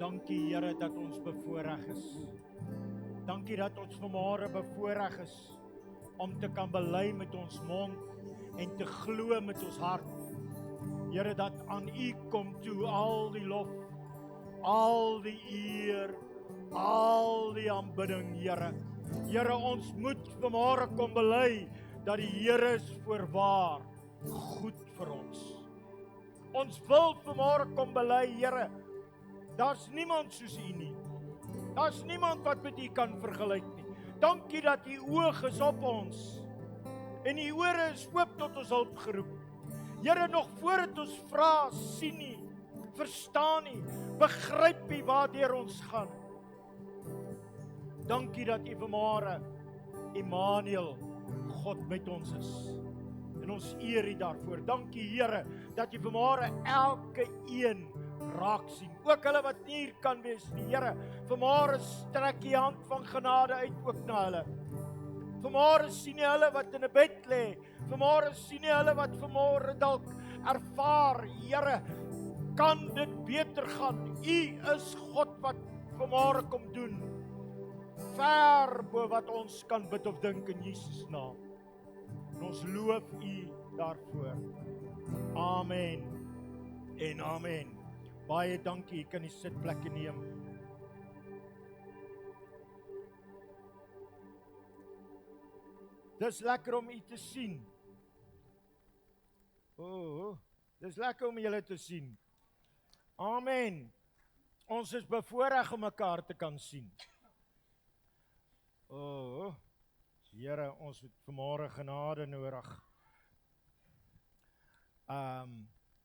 Dankie Here dat ons bevoorreg is. Dankie dat ons vanmôre bevoorreg is om te kan bely met ons mond en te glo met ons hart. Here, dat aan U kom toe al die lof, al die eer, al die aanbidding, Here. Here, ons moet vanmôre kom bely dat die Here is voorwaar goed vir ons. Ons wil vanmôre kom bely, Here, daar's niemand soos U nie. Daar's niemand wat met U kan vergelyk nie. Dankie dat U oog is op ons en U ore is oop tot ons hulp geroep. Here, nog voordat ons vra, sien nie, verstaan nie, begryp nie waardeur ons gaan. Dankie dat U vanmôre Immanuel, God met ons is. En ons eer U daarvoor. Dankie Here dat U vanmôre elke een raak sien. Ook hulle wat nie hier kan wees nie. Here, vanmôre strek U hand van genade uit ook na hulle. Vanmôre sien U hulle wat in 'n bed lê. Vanmôre sien U hulle wat vanmôre dalk ervaar, Here, kan dit beter gaan. U is God wat vanmôre kom doen. Ver bo wat ons kan bid of dink in Jesus naam. En ons loof U daarvoor. Amen en amen. Baie dankie, jy kan die sitplekke neem. Dis lekker om U te sien. Dis lekker om julle te sien. Amen. Ons is bevoorreg om mekaar te kan sien. Here, ons het vanmôre genade nodig.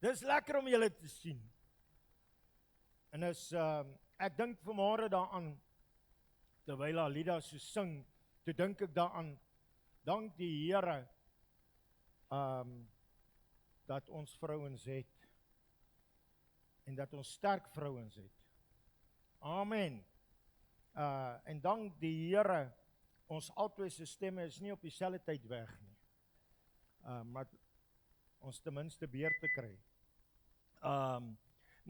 Dis lekker om julle te sien. En ek dink vanmôre daaraan, terwyl Alida so sing, toe dink ek daaraan, dank die Here, dat ons vrouens het, en dat ons sterk vrouens het. Amen. En dank die Here, ons albei se stemme is nie op dieselfde tyd weg nie. Maar ons ten minste beer te kry.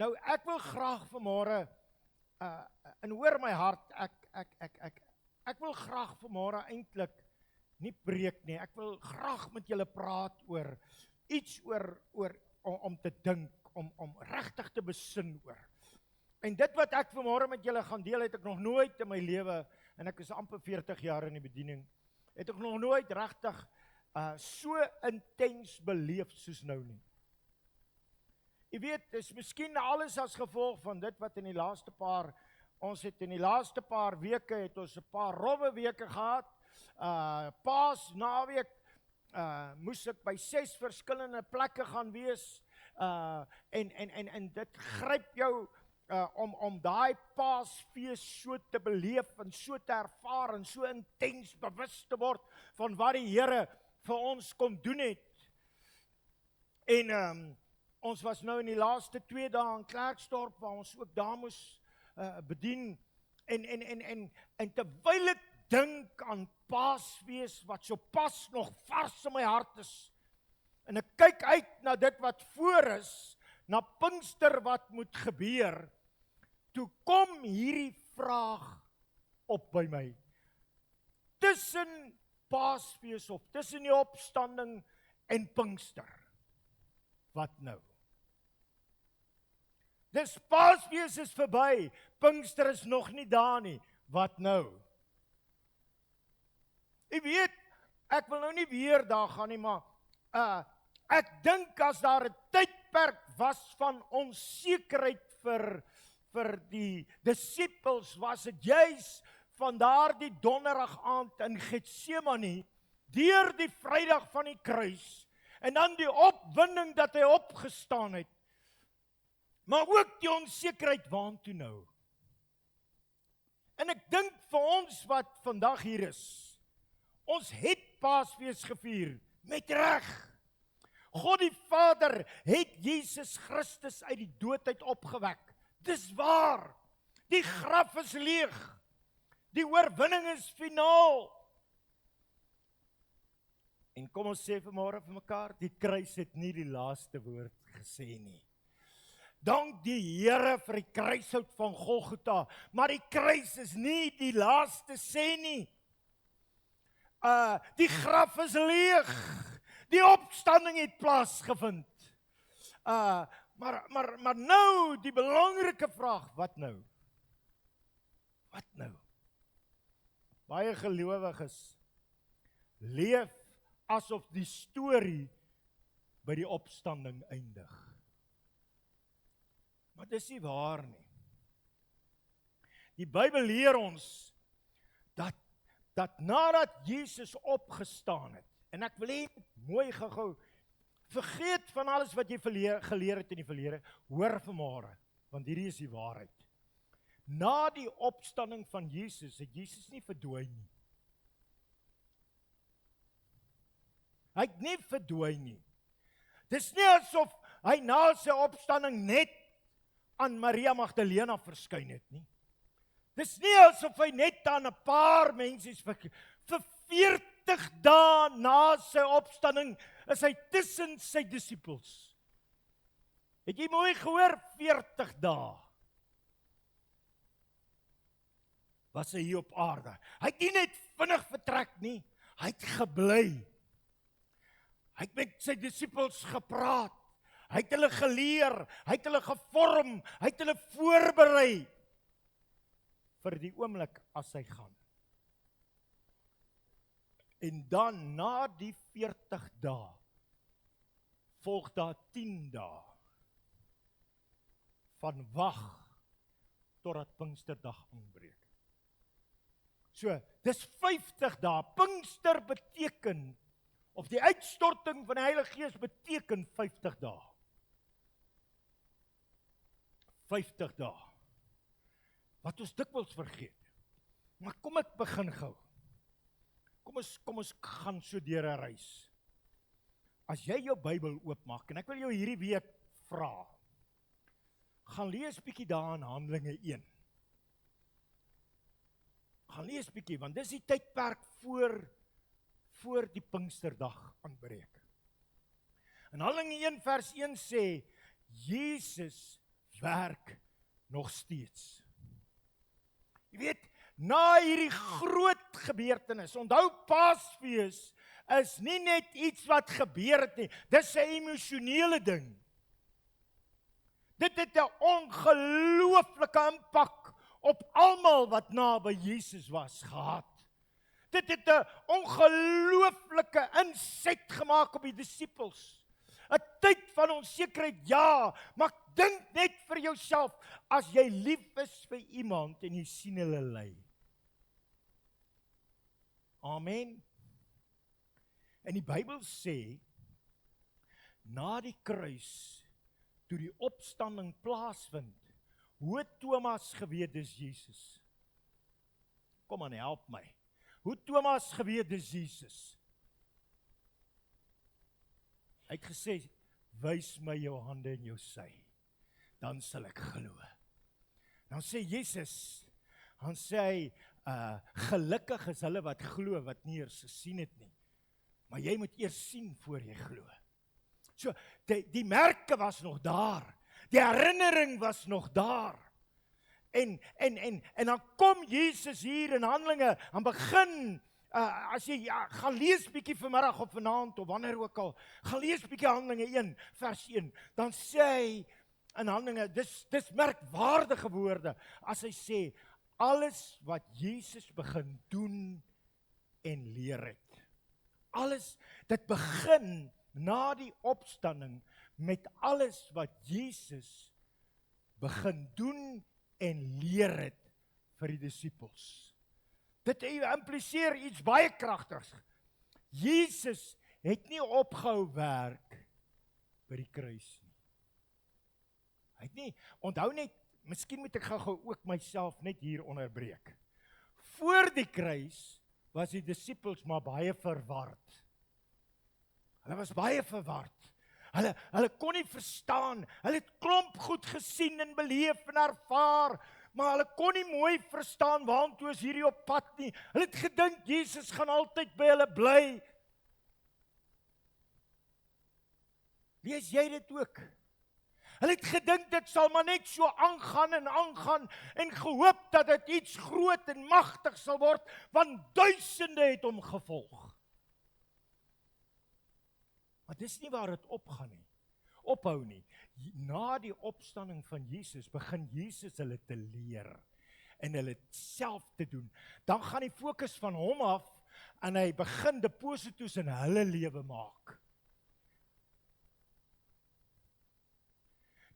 Nou, ek wil graag vanmôre, en hoor my hart, ek wil graag vanmôre eintlik nie preek nie, ek wil graag met julle praat oor iets om te dink, om regtig te besin oor. En dit wat ek vanmôre met julle gaan deel, het ek nog nooit in my lewe, en ek is amper 40 jaar in die bediening, het ek nog nooit regtig so intens beleef soos nou nie. Jy weet, dit is miskien alles as gevolg van dit wat in die laaste paar weke het ons 'n paar rowwe weke gehad. Paasnaweek moes ek by 6 verskillende plekke gaan wees, en dit gryp jou om daai Paasfees so te beleef en so te ervaar en so intens bewus te word van wat die Here vir ons kom doen het. En ons was nou in die laaste 2 dae in Klerksdorp waar ons ook daar moes bedien, en terwyl ek dink aan Paasfees wat so pas nog vars in my hart is, en ek kyk uit na dit wat voor is, na Pinkster wat moet gebeur, toe kom hierdie vraag op by my. Tussen Paasfees of tussen die opstanding en Pinkster, wat nou? Dis Paasfees is verby, Pinkster is nog nie daar nie, wat nou? Jy weet, ek wil nou nie weer daar gaan nie, maar ek dink as daar 'n tydperk was van onsekerheid vir die disippels, was dit juis van daardie donderdag aand in Getsemane, deur die Vrydag van die kruis, en dan die opwinding dat hy opgestaan het, maar ook die onsekerheid waantoe nou. En ek dink vir ons wat vandag hier is, ons het Paasfees gevier, met reg. God die Vader het Jesus Christus uit die dood uit opgewek. Dis waar. Die graf is leeg. Die oorwinning is finaal. En kom ons sê vanmôre vir mekaar, die kruis het nie die laaste woord gesê nie. dank die Here vir die kruishout van Golgotha, maar die kruis is nie die laaste sê nie. Die graf is leeg, die opstanding het plaasgevind. Maar nou die belangrike vraag, wat nou? Wat nou? Baie gelowiges leef asof die storie by die opstanding eindig. Maar dis nie waar nie. Die Bybel leer ons dat nadat Jesus opgestaan het, en ek wil hê mooi gou vergeet van alles wat jy geleer het in die verlede, hoor vanmôre, want hierdie is die waarheid. Na die opstanding van Jesus het Jesus nie verdwyn nie. Hy het nie verdwyn nie. Dis nie asof hy na sy opstanding net aan Maria Magdalena verskyn het nie. Dis nie asof hy net aan 'n paar mense vir 40 dae na sy opstanding is hy tussen sy disippels. Het jy mooi gehoor? 40 dae was hy hier op aarde. Hy het nie net vinnig vertrek nie, hy het gebly. Hy het met sy disippels gepraat, hy het hulle geleer, hy het hulle gevorm, hy het hulle voorberei vir die oomblik as hy gaan. En dan na die 40 dae volg daar 10 dae van wag totdat Pinksterdag aanbreek. So, dis 50 dae. Pinkster beteken, of die uitstorting van die Heilige Gees beteken 50 dae. 50 dae. Wat ons dikwels vergeet. Maar kom ek begin gou. Kom ons gaan so deur 'n reis. As jy jou Bybel oopmaak, en ek wil jou hierdie week vra, gaan lees bietjie daar in Handelinge 1. Gaan lees bietjie, want dis die tydperk voor die Pinksterdag aanbreek. In Handelinge 1 vers 1 sê, Jesus werk nog steeds. Jy weet, na hierdie groot gebeurtenis, onthou Paasfees is nie net iets wat gebeur het nie, dis 'n emosionele ding. Dit het 'n ongelooflike impak op almal wat naby Jesus was gehad. Dit het 'n ongelooflike inset gemaak op die disippels. 'n Tyd van onsekerheid, ja, maar dink net vir jouself, as jy lief is vir iemand en jy sien hulle ly. Amen. En die Bybel sê, na die kruis, toe die opstanding plaasvind, hoe het Thomas geweet dis Jesus? Kom aan, help my. Hoe het Thomas geweet dis Jesus? Hy het gesê, wys my jou hande en jou sy, dan sal ek glo. Dan sê Jesus, dan sê hy, gelukkig is hulle wat glo, wat nie eers gesien het nie. Maar jy moet eers sien voor jy glo. So, die merke was nog daar. Die herinnering was nog daar. En dan kom Jesus hier in Handelinge, aan begin, as jy gaan lees bietjie vanmiddag of vanaand, of wanneer ook al, gaan lees bietjie Handelinge 1, vers 1, dan sê hy in Handelinge, dis merkwaardige woorde, as hy sê, alles wat Jesus begin doen en leer het. Alles, dit begin na die opstanding met alles wat Jesus begin doen en leer het vir die disippels. Dit impliseer iets baie kragtigs. Jesus het nie opgehou werk by die kruis nie. Hy het nie, onthou net, miskien moet ek gou ook myself net hier onderbreek. Voor die kruis was die disippels maar baie verward. Hulle was baie verward. Hulle kon nie verstaan. Hulle het klomp goed gesien en beleef en ervaar, maar hulle kon nie mooi verstaan waantoe is hierdie op pad nie. Hulle het gedink Jesus gaan altyd by hulle bly. Lees jy dit ook? Hulle het gedink dit sal maar net so aangaan en gehoop dat dit iets groot en magtig sal word, want duisende het hom gevolg. Maar dis nie waar dit ophou nie. Na die opstanding van Jesus, begin Jesus hulle te leer, en hulle self te doen. Dan gaan die fokus van hom af, en hy begin deposito's in hulle lewe maak.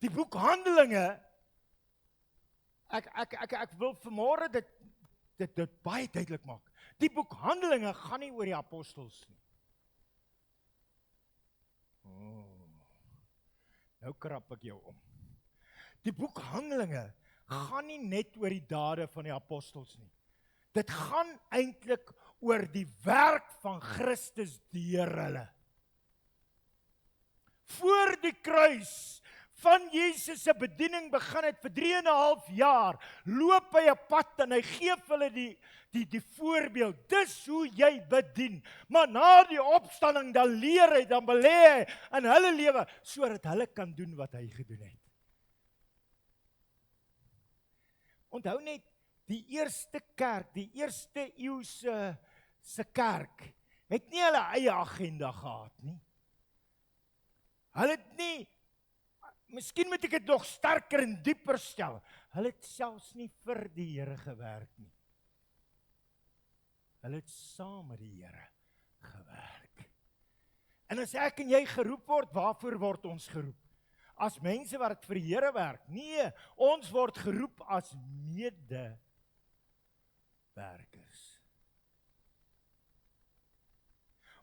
Die boek Handelinge, ek wil vanmôre dit baie duidelik maak. Die boek Handelinge gaan nie oor die apostels nie. Nou krap ek jou om. Die boek Handelinge gaan nie net oor die dade van die apostels nie. Dit gaan eintlik oor die werk van Christus deur hulle. Voor die kruis van Jesus se bediening begin het vir 3,5 jaar, loop hy 'n pad en hy gee vir hulle die voorbeeld. Dis hoe jy bedien. Maar na die opstanding, dan leer hy, dan belê hy in hulle lewe, sodat hulle kan doen wat hy gedoen het. Onthou net, die eerste kerk, die eerste eeuse se kerk, het nie hulle eie agenda gehad nie. Hulle het nie, miskien moet ek dit nog sterker en dieper stel, hulle het selfs nie vir die Here gewerk nie. Hulle het saam met die Here gewerk. En as ek en jy geroep word, waarvoor word ons geroep? As mense wat vir die Here werk? Nee, ons word geroep as medewerkers.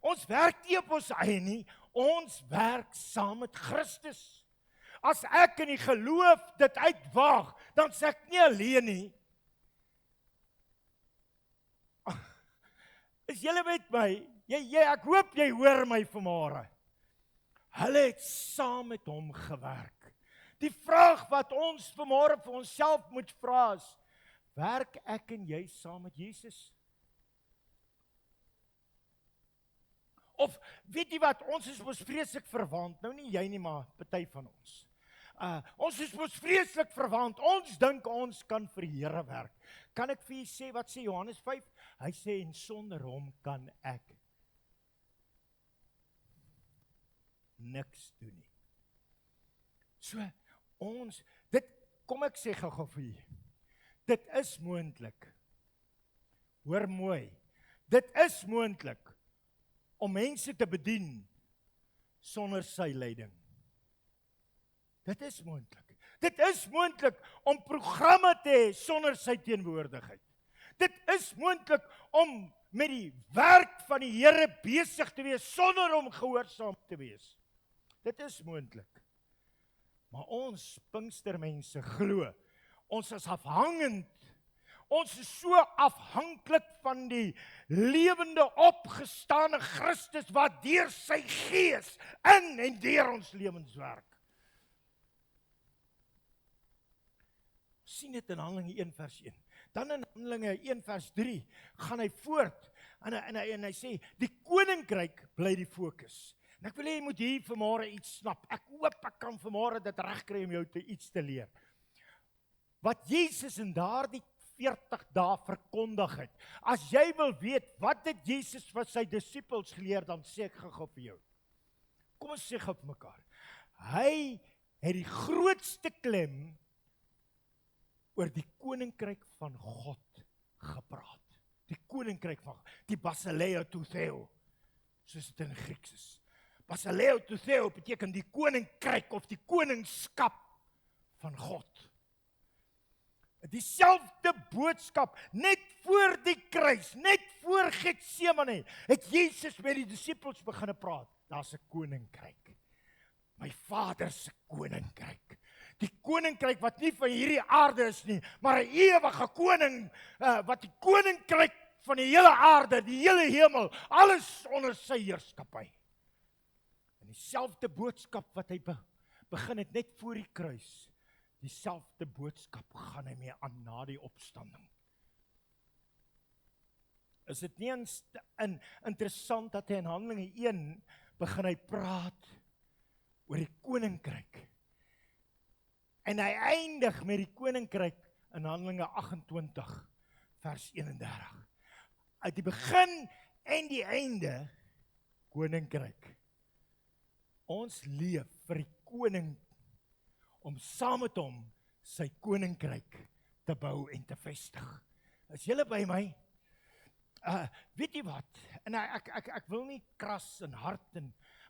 Ons werk nie op ons eie nie, ons werk saam met Christus. As ek in die geloof dit uitwaag, dan sê ek nie alleen nie. Is julle met my? Ek hoop jy hoor my vanmôre. Hulle het saam met hom gewerk. Die vraag wat ons vanmôre vir onsself moet vra is, werk ek en jy saam met Jesus? Of weet jy wat, ons is mos vreeslik verwant, nou nie jy nie, maar party van ons. Ons is mos vreeslik verwant, ons dink ons kan vir die Here werk. Kan ek vir julle sê, wat sê Johannes 5? Hy sê, en sonder hom kan ek niks doen nie. So, kom ek sê gou vir julle, dit is moontlik, hoor mooi, dit is moontlik, om mense te bedien, sonder sy leiding. Dit is moontlik. Dit is moontlik om programme te hê sonder sy teenwoordigheid. Dit is moontlik om met die werk van die Here besig te wees sonder om gehoorsaam te wees. Dit is moontlik. Maar ons Pinkstermense glo, ons is afhangend. Ons is so afhanklik van die lewende opgestane Christus wat deur sy Gees in en deur ons lewens werk. Sien dit in Handelinge 1 vers 1. Dan in Handelinge 1 vers 3 gaan hy voort en hy sê, die koninkryk bly die fokus. En ek wil hê jy moet hier vanmôre iets snap. Ek hoop ek kan vanmôre dit regkry om jou iets te leer. Wat Jesus in daardie 40 dae verkondig het. As jy wil weet, wat het Jesus vir sy disippels geleer, dan sê ek gou vir jou. Kom ons sê gou vir mekaar. Hy het die grootste klem oor die koninkryk van God gepraat. Die koninkryk van God, die Basileia to Theo, soos dit in Grieks is. Basileia to Theo beteken die koninkryk of die koningskap van God. Dieselfde boodskap, net voor die kruis, net voor Getsemane, het Jesus met die disippels begin praat. Daar's 'n koninkryk. My Vader se koninkryk. Die koninkryk wat nie van hierdie aarde is nie, maar 'n ewige koning, wat die koninkryk van die hele aarde, die hele hemel, alles onder sy heerskappy. En dieselfde boodskap wat hy begin het net voor die kruis, dieselfde boodskap gaan hy mee aan na die opstanding. Is dit nie interessant dat hy in Handelinge 1 begin hy praat oor die koninkryk? En hy eindig met die koninkryk in Handelinge 28 vers 31. Uit die begin en die einde koninkryk. Ons leef vir die koning om saam met hom sy koninkryk te bou en te vestig. Is julle by my? Weet jy wat? En ek wil nie kras en hard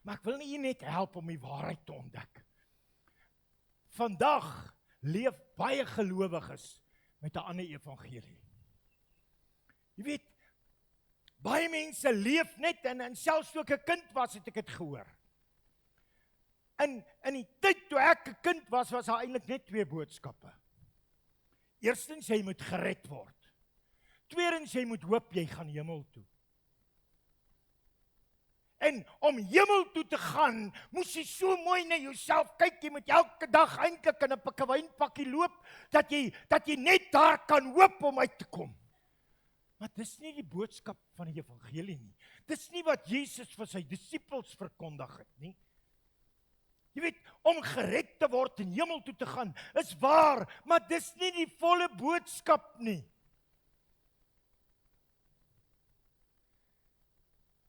maar ek wil nie net help om die waarheid te ontdek. Vandag leef baie gelowiges met 'n ander evangelie. Jy weet, baie mense leef net en selfs toe ek 'n kind was, het ek dit gehoor. In die tyd toe ek 'n kind was daar eintlik net 2 boodskappe. Eerstens, jy moet gered word. Tweedens, jy moet hoop jy gaan hemel toe. En om hemel toe te gaan, moes jy so mooi na jouself kyk, jy moet elke dag eintlik in 'n pikkewynpakkie loop, dat jy net daar kan hoop om uit te kom. Maar dis nie die boodskap van die evangelie nie. Dis nie wat Jesus vir sy disippels verkondig het nie. Jy weet, om gered te word en hemel toe te gaan, is waar, maar dis nie die volle boodskap nie.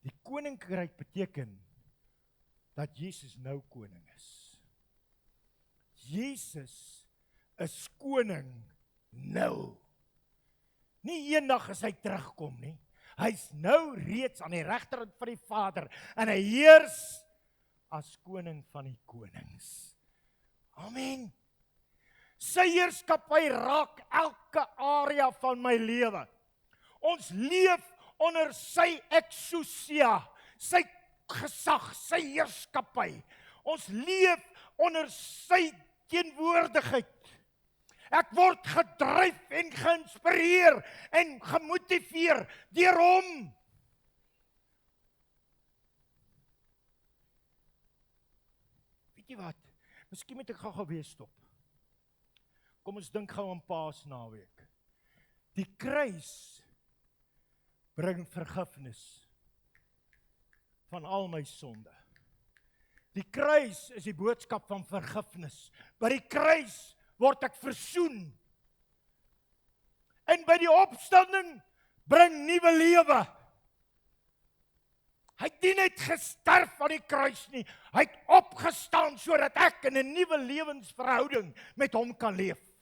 Die koninkryk beteken dat Jesus nou koning is. Jesus is koning nou. Nie eendag as hy terugkom nie. Hy's nou reeds aan die regterhand van die Vader en hy heers as koning van die konings. Amen. Sy heerskappy raak elke area van my lewe. Ons leef onder sy exousia, sy gesag, sy heerskappy. Ons leef onder sy teenwoordigheid. Ek word gedryf en geïnspireer en gemotiveer deur hom. Weet jy wat? Miskien moet ek gou weer stop. Kom ons dink gou aan Paasnaweek. Die kruis bring vergifnis van al my sonde. Die kruis is die boodskap van vergifnis. By die kruis word ek versoen. En by die opstanding bring nuwe lewe. Hy het nie net gesterf aan die kruis nie, hy het opgestaan sodat ek in 'n nuwe lewensverhouding met hom kan leef.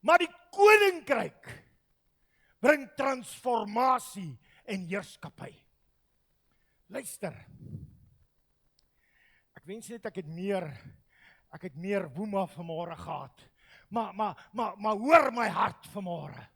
Maar die koninkryk bring transformasie en heerskappy. Luister. Ek wens net ek het meer woema vanmôre gehad. Maar hoor my hart vanmôre.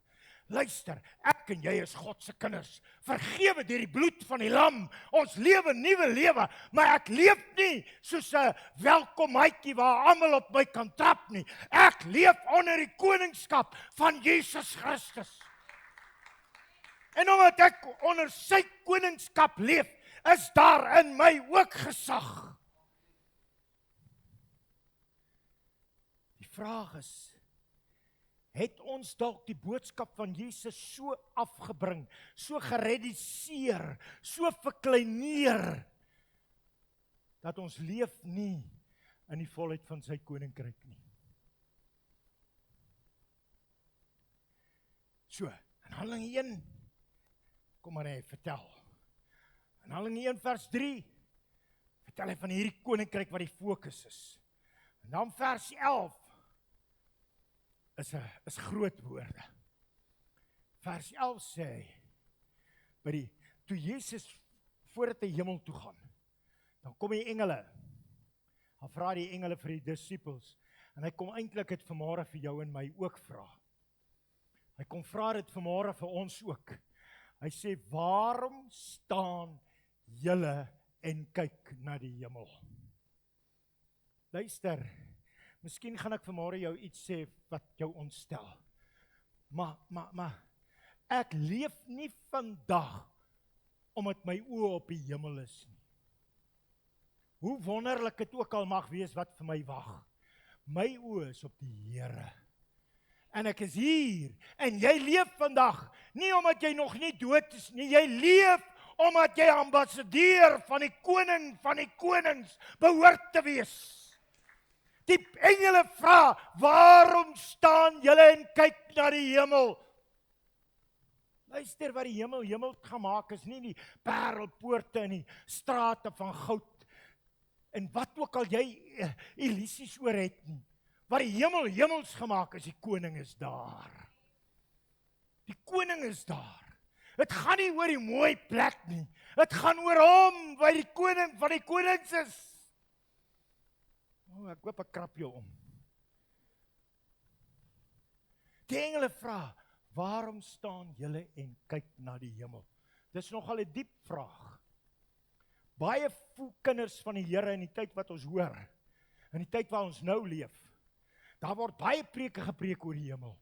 Luister, ek en jy is God se kinders, vergewe deur die bloed van die lam. Ons lewe nuwe lewe, maar ek leef nie soos 'n welkommaatjie waar almal op my kan trap nie. Ek leef onder die koningskap van Jesus Christus. En omdat ek onder sy koningskap leef, is daar in my ook gesag. Die vraag is, het ons dalk die boodskap van Jesus so afgebring, so gereduseer, so verkleineer, dat ons leef nie in die volheid van sy koninkryk nie. So, in Handelinge 1, kom maar hy vertel. In Handelinge 1 vers 3, vertel hy van hierdie koninkryk wat die fokus is. En dan vers 11, is groot woorde. Vers 11 sê hy, toe Jesus voordat hy hemel toe gaan, dan kom die engele, dan vra die engele vir die disippels, en hy kom eintlik dit vanmôre vir jou en my ook vra. Hy kom vra dit vanmôre vir ons ook. Hy sê, waarom staan julle en kyk na die hemel? Luister, miskien gaan ek vanmôre jou iets sê wat jou ontstel. Maar ek leef nie vandag omdat my oë op die hemel is nie. Hoe wonderlik dit ook al mag wees wat vir my wag. My oë is op die Here. En ek is hier en jy leef vandag nie omdat jy nog nie dood is nie. Jy leef omdat jy ambassadeur van die koning van die konings behoort te wees. Die engele vra, waarom staan julle en kyk na die hemel? Luister, wat die hemel gemaak is, nie die parelpoorte en die strate van goud, en wat ook al jy illusies oor het nie. Wat die hemels gemaak is, die koning is daar. Die koning is daar. Het gaan nie oor die mooi plek nie. Het gaan oor hom, wat die koning van die konings is. Ek hoop ek krap jou om. Die engele vra, waarom staan julle en kyk na die hemel? Dis nogal 'n diep vraag. Baie kinders van die Here in die tyd wat ons hoor, in die tyd waar ons nou leef, daar word baie preke gepreek oor die hemel.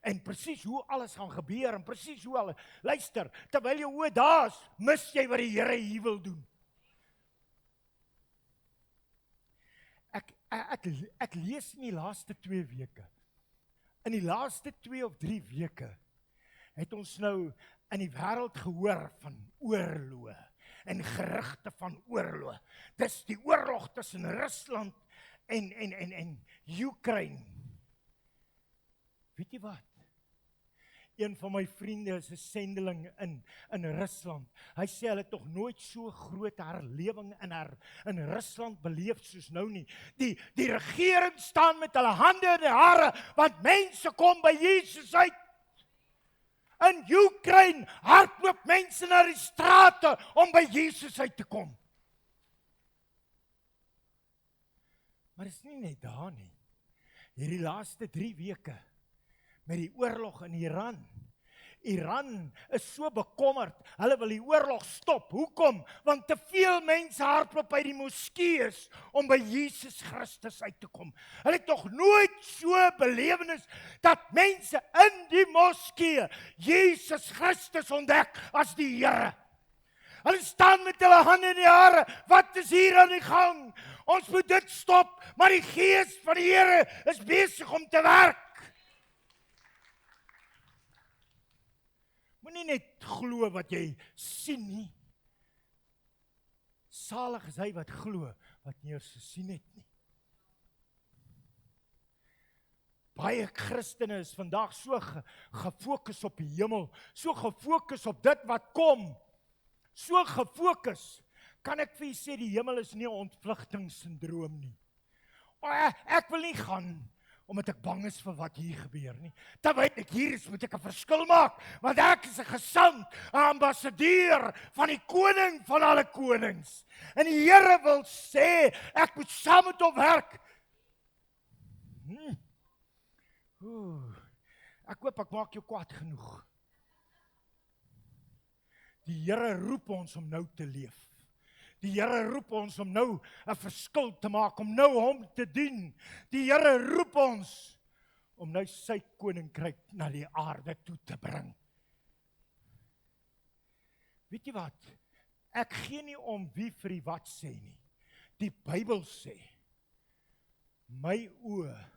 En presies hoe alles gaan gebeur, en presies hoe alles, luister, terwyl jy oor daar is, mis jy wat die Here hier wil doen. Ek lees in die laaste 2 weke, in die laaste 2 of 3 weke, het ons nou in die wêreld gehoor van oorloë, en gerugte van oorlog. Dis die oorlog tussen Rusland en Oekraïne. Weet jy wat? Een van my vriende is 'n sendeling in Rusland. Hy sê hulle het nog nooit so groot herlewing in Rusland beleef soos nou nie. Die regering staan met hulle hande in die hare, want mense kom by Jesus uit. In Oekraïne hardloop mense na die strate om by Jesus uit te kom. Maar dit is nie net daar nie. Hierdie laaste 3 weke met die oorlog in Iran. Iran is so bekommerd, hulle wil die oorlog stop. Hoekom? Want te veel mense hardloop by die moskeeë om by Jesus Christus uit te kom. Hulle het nog nooit so belewenis dat mense in die moskee Jesus Christus ontdek as die Here. Hulle staan met hulle hande in die hare. Wat is hier aan die gang? Ons moet dit stop, maar die Gees van die Here is besig om te werk. Moenie net glo wat jy sien nie. Salig is hy wat glo wat nie eers gesien het nie. Baie Christene is vandag so gefokus op die hemel, so gefokus op dit wat kom, so gefokus. Kan ek vir julle sê, die hemel is nie 'n ontvlugtingssindroom nie. Ek wil nie gaan omdat ek bang is vir wat hier gebeur nie. Terwyl ek hier is, moet ek 'n verskil maak, want ek is 'n gesant, 'n ambassadeur van die koning van alle konings. En die Here wil sê, ek moet saam met hom werk. Ek hoop ek maak jou kwaad genoeg. Die Here roep ons om nou te leef. Die Here roep ons om nou 'n verskil te maak, om nou hom te dien. Die Here roep ons om nou sy koninkryk na die aarde toe te bring. Weet jy wat? Ek gee nie om wie vir die wat sê nie. Die Bybel sê, my oë,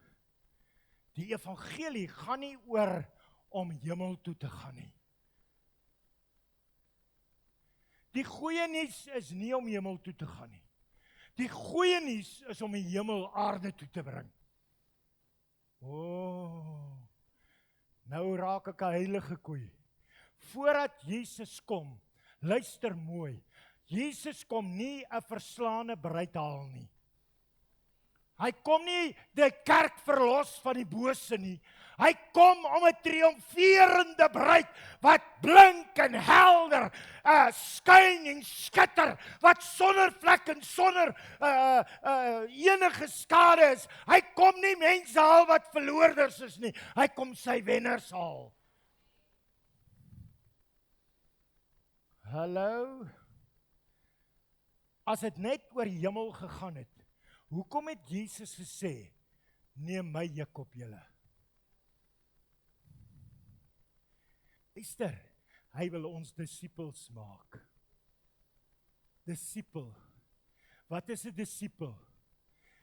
die evangelie gaan nie oor om hemel toe te gaan nie. Die goeie nuus is nie om hemel toe te gaan nie. Die goeie nuus is om die hemel aarde toe te bring. Nou raak ek 'n heilige koei. Voordat Jesus kom, luister mooi, Jesus kom nie 'n verslaane bruid haal nie. Hy kom nie die kerk verlos van die bose nie. Hy kom om 'n triomferende bruid wat blink en helder, skyn en skitter, wat sonder vlek en sonder enige skade is. Hy kom nie mense haal wat verloorders is nie. Hy kom sy wenners haal. Hallo? As dit net oor hemel gegaan het, hoekom het Jesus gesê, neem my juk op julle? Luister, hy wil ons disippels maak. Disipel. Wat is 'n disipel?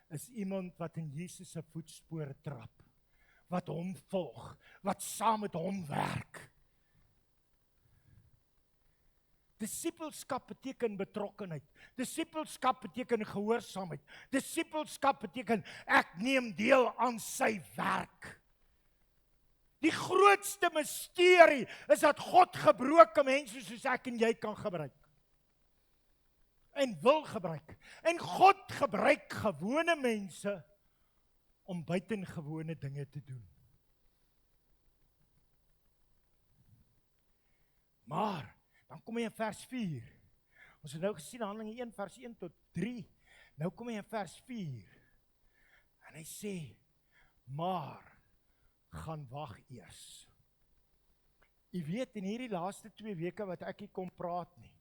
Is iemand wat in Jesus se voetspore trap, wat hom volg, wat saam met hom werk. Disippelskap beteken betrokkenheid. Disippelskap beteken gehoorsaamheid. Disippelskap beteken ek neem deel aan sy werk. Die grootste misterie is dat God gebroke mense soos ek en jy kan gebruik. En wil gebruik. En God gebruik gewone mense om buitengewone dinge te doen. Maar, dan kom hy in vers 4. Ons het nou gesien, Handelinge 1 vers 1 tot 3. Nou kom hy in vers 4. En hy sê, maar, gaan wag eers. Jy weet, in hierdie laaste 2 weke wat ek hier kom praat nie,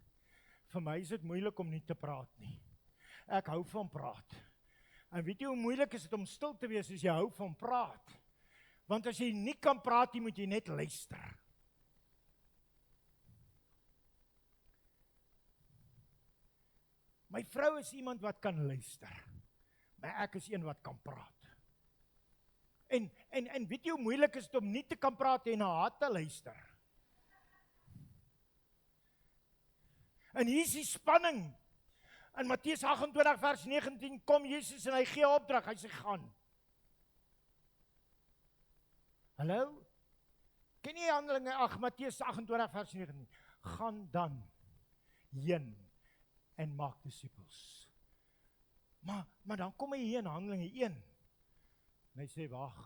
vir my is dit moeilik om nie te praat nie. Ek hou van praat. En weet jy hoe moeilik is dit om stil te wees as jy hou van praat? Want as jy nie kan praat nie, moet jy net luister. My vrou is iemand wat kan luister, maar ek is een wat kan praat. En weet jy hoe moeilik is dit om nie te kan praat en na haar te luister? En hier is die spanning. In Matteus 28 vers 19 kom Jesus en hy gee opdrag, hy sê gaan. Hallo? Ken jy Handelinge 8, Matteus 28 vers 19? Gaan dan heen en maak disippels. Maar dan kom hy hier in Handelinge 1. En hy sê, wag.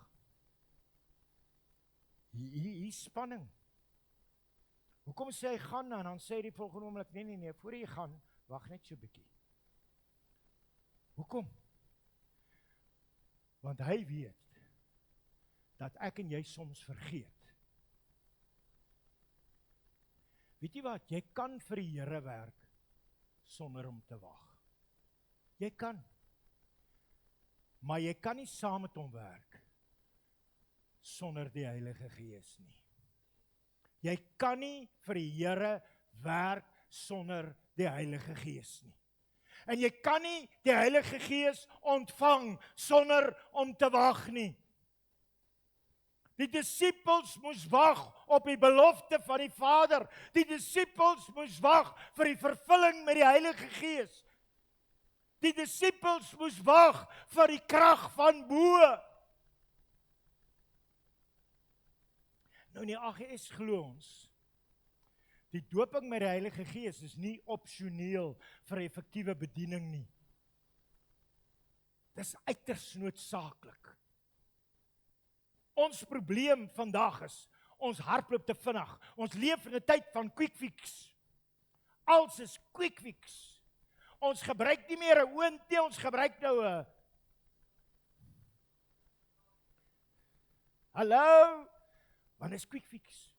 Hier is spanning. Hoekom sê hy gaan en dan sê hy die volgende oomblik, nee, voor jy gaan, wag net so bietjie. Hoekom? Want hy weet, dat ek en jy soms vergeet. Weet jy wat, jy kan vir die Here werk, sonder om te wag. Jy kan. Maar jy kan nie saam met hom werk, sonder die Heilige Gees nie. Jy kan nie vir die Here werk, sonder die Heilige Gees nie. En jy kan nie die Heilige Gees ontvang, sonder om te wag nie. Die disippels moes wag op die belofte van die Vader. Die disippels moes wag vir die vervulling met die Heilige Gees. Die disippels moes wag vir die krag van bo. Nou in die AGS glo ons, die dooping met die Heilige Gees is nie opsioneel vir effektiewe bediening nie. Dis uiters noodsaaklik. Ons probleem vandag is, ons hardloop te vinnig. Ons leef in 'n tyd van quick fix. Alles is quick fix. Ons gebruik nie meer 'n oond nie, ons gebruik nou 'n hallo, want is quick fix.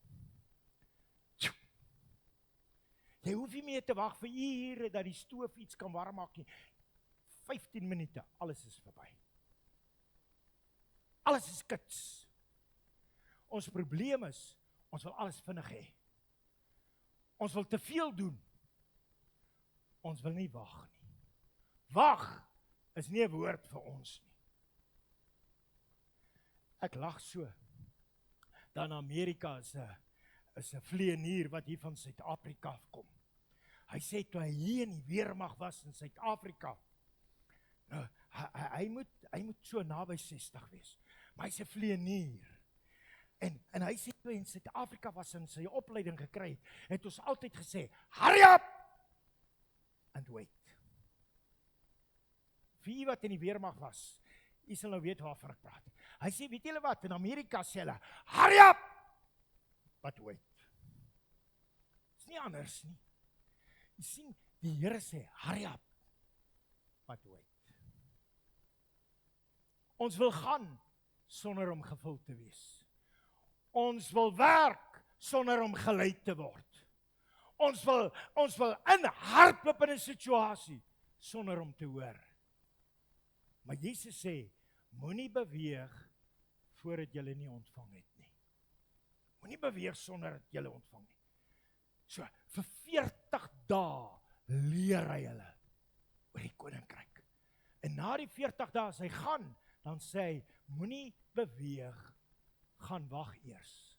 Jy hoef nie meer te wag vir ure dat die stoof iets kan warm maak nie. 15 minute, alles is verby. Alles is kits. Ons probleem is, ons wil alles vinnig hê. Ons wil te veel doen. Ons wil nie wag nie. Wag is nie 'n woord vir ons nie. Ek lag so. Dan Amerika is 'n vlieënier wat hier van Suid-Afrika afkom. Hy sê toe hy hier in die weermag was in Suid-Afrika, nou, hy moet so naby 60 wees. Maar hy's 'n vlieënier. En hy sê toe in Suid-Afrika was in sy opleiding gekry, het ons altyd gesê, hurry up and wait. Wie wat in die weermag was, jy sal nou weet waarvan ek praat. Hy sê, weet julle wat, in Amerika sê hulle, hurry up, but wait. Is nie anders nie. Jy sien, die Here sê, hurry up, but wait. Ons wil gaan, sonder om gevul te wees. Ons wil werk, sonder om gelei te word. Ons wil inhardloop in 'n situasie, sonder om te hoor. Maar Jesus sê, moenie beweeg, voordat julle nie ontvang het nie. Moenie beweeg sonder dat julle ontvang nie. So, vir 40 dae leer hy hulle oor die koninkryk. En na die 40 dae as hy gaan, dan sê hy, moenie beweeg, gaan wag eers.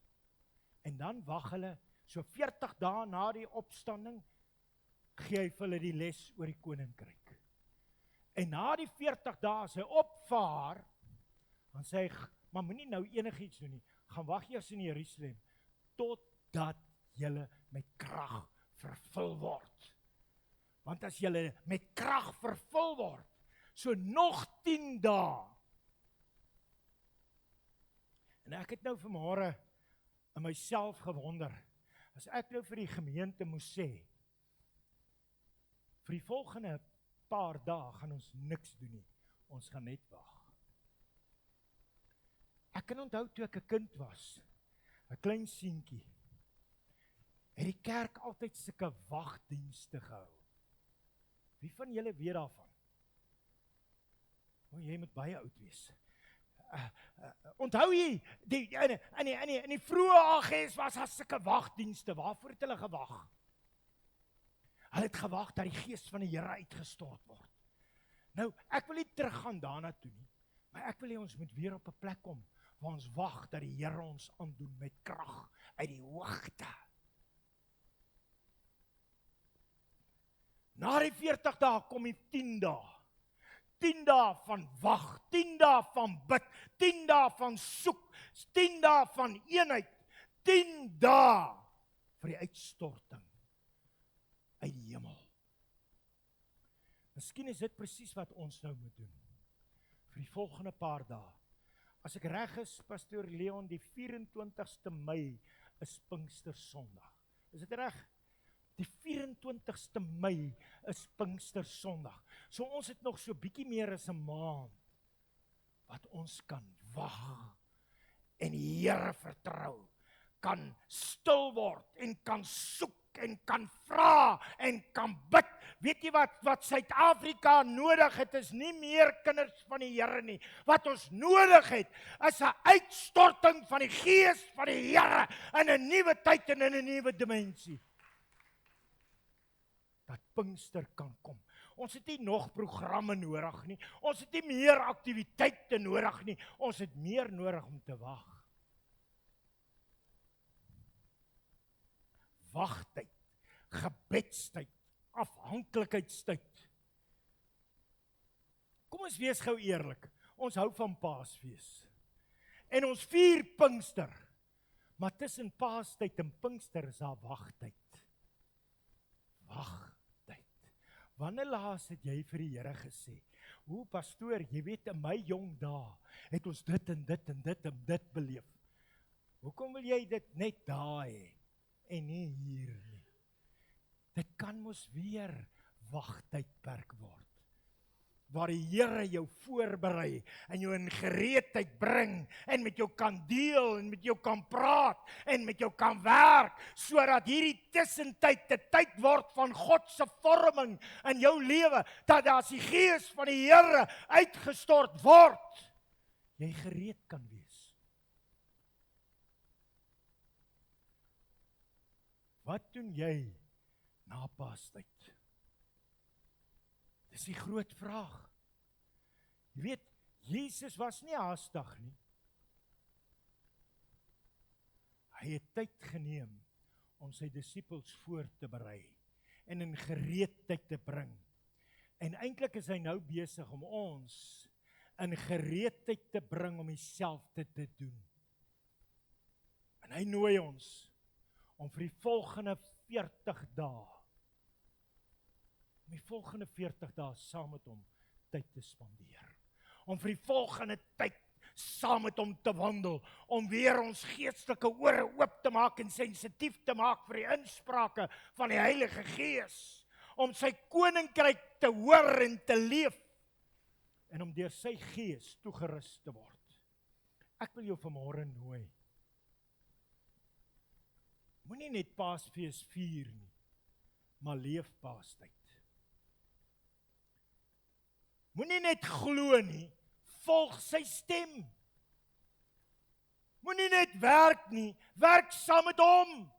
En dan wag hulle, so 40 dae na die opstanding, gee hy vir hulle die les oor die koninkryk. En na die 40 dae as hy opvaar, dan sê hy, maar moenie nou enigiets doen nie, gaan wag eers in Jerusalem, totdat julle met krag vervul word. Want as julle met krag vervul word, so nog 10 dae. En ek het nou vanmôre in myself gewonder, as ek nou vir die gemeente moes sê, vir die volgende paar dae gaan ons niks doen nie, ons gaan net wag. Ek kan onthou toe ek 'n kind was, 'n klein seentjie, het die kerk altyd sulke wagdienste gehou. Wie van julle weet daarvan? O, jy moet baie oud wees. Onthou jy, in die vroeë AGS was daar sulke wagdienste, waarvoor het hulle gewag? Hulle het gewag dat die gees van die Here uitgestort word. Nou, ek wil nie teruggaan daarna toe nie, maar ek wil hê ons moet weer op 'n plek kom, waar ons wag dat die Here ons aandoen met krag uit die hoogte. Na die 40 dae kom die 10 dae. 10 dae van wag, 10 dae van bid, 10 dae van soek, 10 dae van eenheid, 10 dae vir die uitstorting uit die hemel. Miskien is dit presies wat ons nou moet doen, vir die volgende paar dae. As ek reg is, Pastoor Leon, die 24ste Mei is Pinkstersondag. Is dit reg? Die 24ste Mei is Pinkstersondag. So ons het nog so bietjie meer as 'n maand wat ons kan wag en die Here vertrou, kan stil word en kan soek en kan vra en kan bid. Weet jy wat Suid-Afrika nodig het, is nie meer kinders van die Here nie. Wat ons nodig het, is 'n uitstorting van die Gees van die Here in 'n nuwe tyd en in 'n nuwe dimensie. Dat Pinkster kan kom. Ons het nie nog programme nodig nie. Ons het nie meer aktiwiteite nodig nie. Ons het meer nodig om te wag. Wagtyd, gebedstyd, afhanklikheidstyd. Kom ons wees gou eerlik. Ons hou van Paasfees. En ons vier Pinkster. Maar tussen Paastyd en Pinkster is daar wagtyd. Wagtyd. Wanneer laas het jy vir die Here gesê, o pastoor, jy weet in my jong dae het ons dit en dit en dit en dit beleef. Hoekom wil jy dit net daar hê en nie hier nie? Dit kan mos weer wagtydperk word, waar die Here jou voorberei en jou in gereedheid bring en met jou kan deel en met jou kan praat en met jou kan werk, sodat hierdie tussentyd 'n tyd word van God se vorming in jou lewe, dat as die Gees van die Here uitgestort word, jy gereed kan wees. Wat doen jy na Paastyd? Dis die groot vraag. Jy weet, Jesus was nie haastig nie. Hy het tyd geneem om sy disippels voor te berei en in gereedheid te bring. En eintlik is hy nou besig om ons in gereedheid te bring om dieselfde te doen. En hy nooi ons om vir die volgende 40 dae saam met hom tyd te spandeer. Om vir die volgende tyd saam met hom te wandel, om weer ons geestelike ore oop te maak en sensitief te maak vir die insprake van die Heilige Gees, om sy koninkryk te hoor en te leef, en om deur sy Gees toegerus te word. Ek wil jou vanmôre nooi. Moenie net Paasfees vier nie, maar leef Paastyd. Moenie net glo nie, volg sy stem. Moenie net werk nie, werk saam met hom.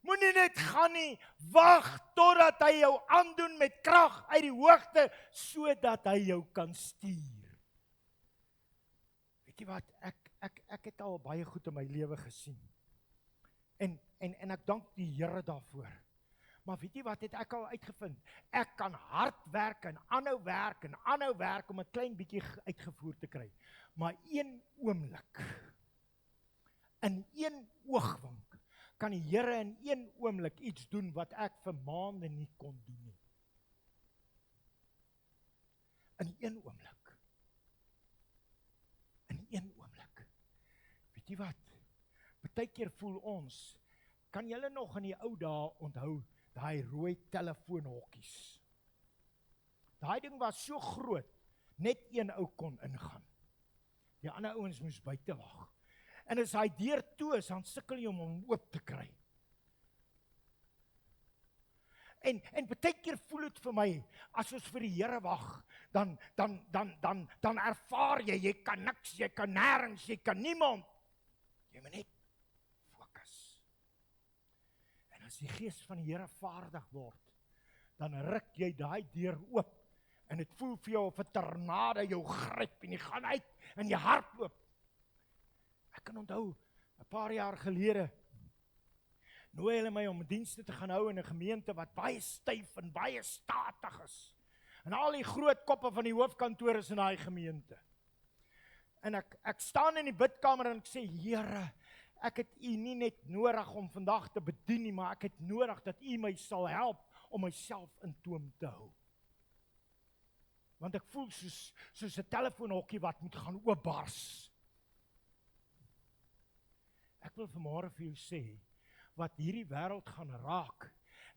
Moenie net gaan nie, wag totdat hy jou aandoen met krag uit die hoogte, sodat hy jou kan stuur. Weet jy wat, ek het al baie goed in my lewe gesien. En ek dank die Here daarvoor. Maar weet jy wat het ek al uitgevind? Ek kan hard werk en aanhou werk om 'n klein bietjie uitgevoer te kry. Maar een oomblik, in een oogwink, kan die Here in een oomblik iets doen wat ek vir maande nie kon doen nie. In een oomblik. In een oomblik. Weet jy wat? Partykeer voel ons, kan julle nog in die ou dae onthou, daai rooi telefoonhokkies? Daai ding was so groot, net een ou kon ingaan. Die ander ouens moes buite wag. En as hy deur toe is, dan sukkel jy om hom oop te kry. En partykeer voel dit vir my, as ons vir die Here wag, dan ervaar jy kan niks, jy kan nêrens, jy kan niemand. Jy moet net fokus. En as die Gees van die Here vaardig word, dan ruk jy daai deur oop, en dit voel vir jou of 'n tornado jou gryp, en jy gaan uit, en jy hardloop. Ek kan onthou, 'n paar jaar gelede, nooi hulle my om dienste te gaan hou in 'n gemeente wat baie styf en baie statig is. En al die groot koppe van die hoofkantoor is in daai gemeente. En ek staan in die bidkamer en ek sê, Here, ek het U nie net nodig om vandag te bedien nie, maar ek het nodig dat U my sal help om myself in toom te hou. Want ek voel soos 'n telefoonhokkie wat moet gaan oopbars. Ek wil vanmôre vir jou sê, wat hierdie wêreld gaan raak,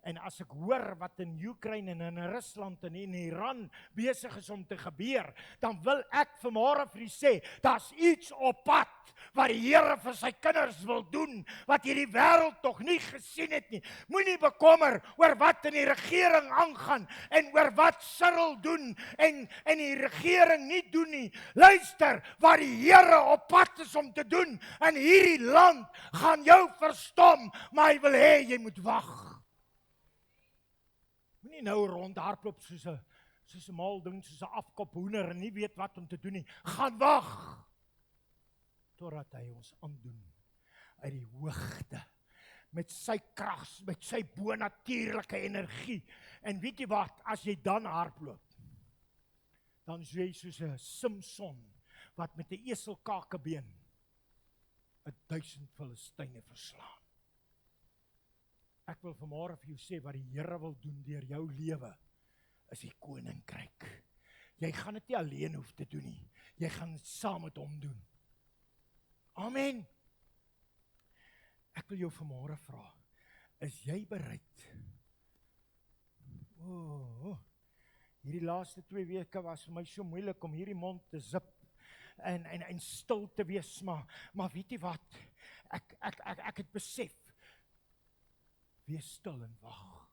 en as ek hoor wat in Oekraïne en in Rusland en in Iran besig is om te gebeur, dan wil ek vanmôre vir u sê, daar's iets op pad wat die Here vir sy kinders wil doen, wat hierdie wêreld nog nie gesien het nie. Moenie bekommer oor wat in die regering aangaan, en oor wat Cyril doen, en die regering nie doen nie. Luister, wat die Here op pad is om te doen, in hierdie land, gaan jou verstom, maar hy wil hê jy moet wag. Moenie nou rondhardloop soos 'n mal ding, soos 'n afkop hoender en nie weet wat om te doen nie. Gaan wag totdat hy ons aandoen uit die hoogte met sy krag, met sy bonatuurlike energie. En weet jy wat, as jy dan hardloop, dan is jy soos 'n Samson wat met 'n eselkakebeen 1000 Filistyne verslaan. Ek wil vanmôre vir jou sê, wat die Here wil doen deur jou lewe, is die koninkryk. Jy gaan dit nie alleen hoef te doen nie. Jy gaan dit saam met hom doen. Amen. Ek wil jou vanmôre vra, is jy bereid? Hierdie laaste 2 weke was vir my so moeilik om hierdie mond te zip en stil te wees, maar weet jy wat? Ek het besef, wees stil en wag.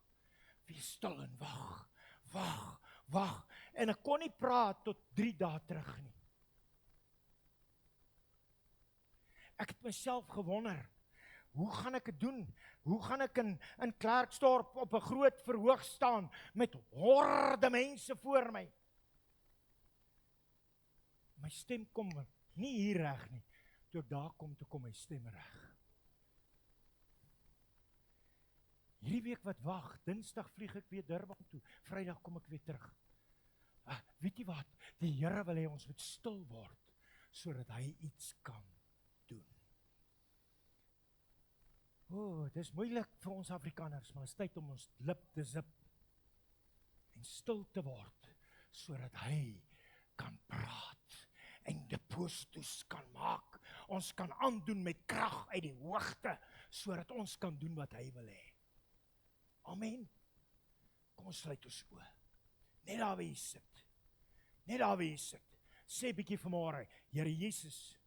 Wees stil en wag. Wag. En ek kon nie praat tot 3 dae terug nie. Ek het myself gewonder, hoe gaan ek dit doen? Hoe gaan ek in Klerksdorp op 'n groot verhoog staan met horde mense voor my? My stem kom nie hier reg nie. Toe ek daar kom, toe kom my stem reg. Hierdie week wat wag, Dinsdag vlieg ek weer Durban toe, Vrydag kom ek weer terug. Weet jy wat? Die Here wil hê ons moet stil word, sodat hy iets kan doen. Dis moeilik vir ons Afrikaners, maar dit is tyd om ons lip te zip en stil te word, sodat hy kan praat en deposito's kan maak. Ons kan aandoen met krag uit die hoogte, sodat ons kan doen wat hy wil hê. Amen. Kom ons sluit ons oë. Net daar waar jy sit. Net daar waar jy sit. Sê bietjie vanmôre, Here Jesus,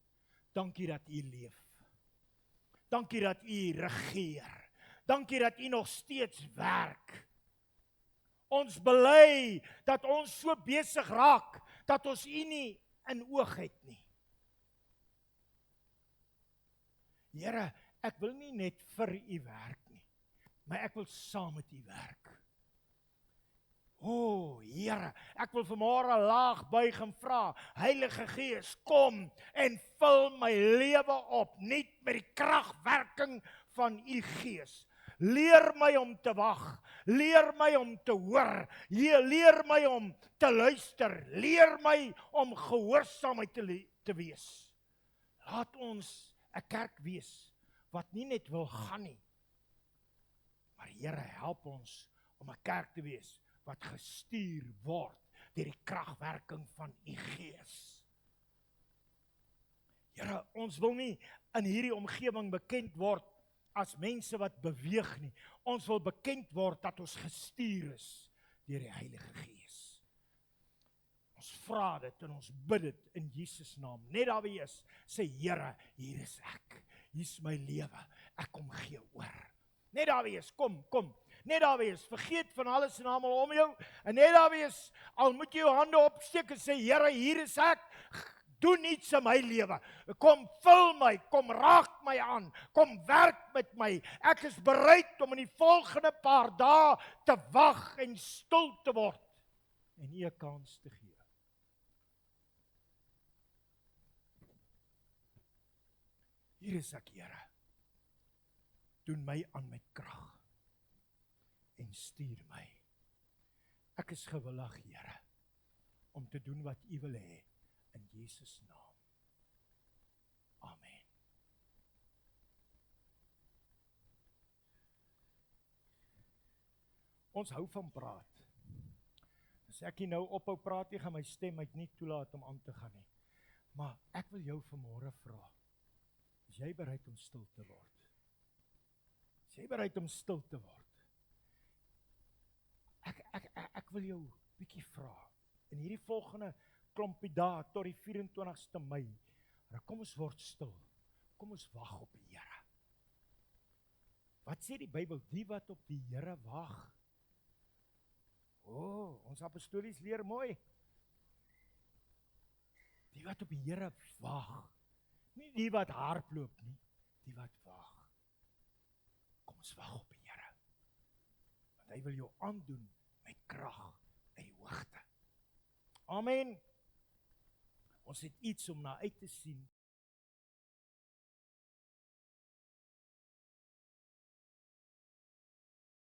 dankie dat U leef. Dankie dat U regeer. Dankie dat U nog steeds werk. Ons bely dat ons so besig raak, dat ons U nie in oog het nie. Here, ek wil nie net vir U werk nie, maar ek wil saam met U werk. Here, ek wil vanmôre laag buig en vra, Heilige Gees, kom en vul my lewe op, nuut met die kragwerking van U Gees. Leer my om te wag. Leer my om te hoor. Leer my om te luister. Leer my om gehoorsaamheid te wees. Laat ons 'n kerk wees wat nie net wil gaan nie, maar Here, help ons om 'n kerk te wees wat gestuur word deur die kragwerking van U Gees. Here, ons wil nie in hierdie omgewing bekend word as mense wat beweeg nie. Ons wil bekend word dat ons gestuur is deur die Heilige Gees. Ons vra dit en ons bid dit in Jesus naam. Net daar wie is, sê Here, hier is ek. Hier is my lewe. Ek kom gee oor. Net daar wie is, kom. Net daar wie is, vergeet van alles en almal om jou. En net daar wie is, al moet jy jou hande opsteek en sê Here, hier is ek. Doen iets in my lewe. Kom vul my, kom raak my aan, kom werk met my. Ek is bereid om in die volgende paar dae te wag en stil te word en U 'n kans te gee. Hier is ek, Here. Doen my aan met krag en stuur my. Ek is gewillig, Here, om te doen wat U wil hê. In Jesus naam. Amen. Ons hou van praat. As ek nie nou ophou praat nie, gaan my stem my nie toelaat om aan te gaan nie. Maar ek wil jou vanmôre vra. Is jy bereid om stil te word? Is jy bereid om stil te word? Ek wil jou bietjie vra. In hierdie volgende klompie dae tot die 24ste Mei. Kom ons word stil. Kom ons wag op die Here. Wat sê die Bybel? Die wat op die Here wag. Ons apostolies leer mooi. Die wat op die Here wag. Nie die wat hardloop nie, die wat wag. Kom ons wag op die Here. Want hy wil jou aandoen met krag uit die hoogte. Amen. Ons het iets om na uit te sien.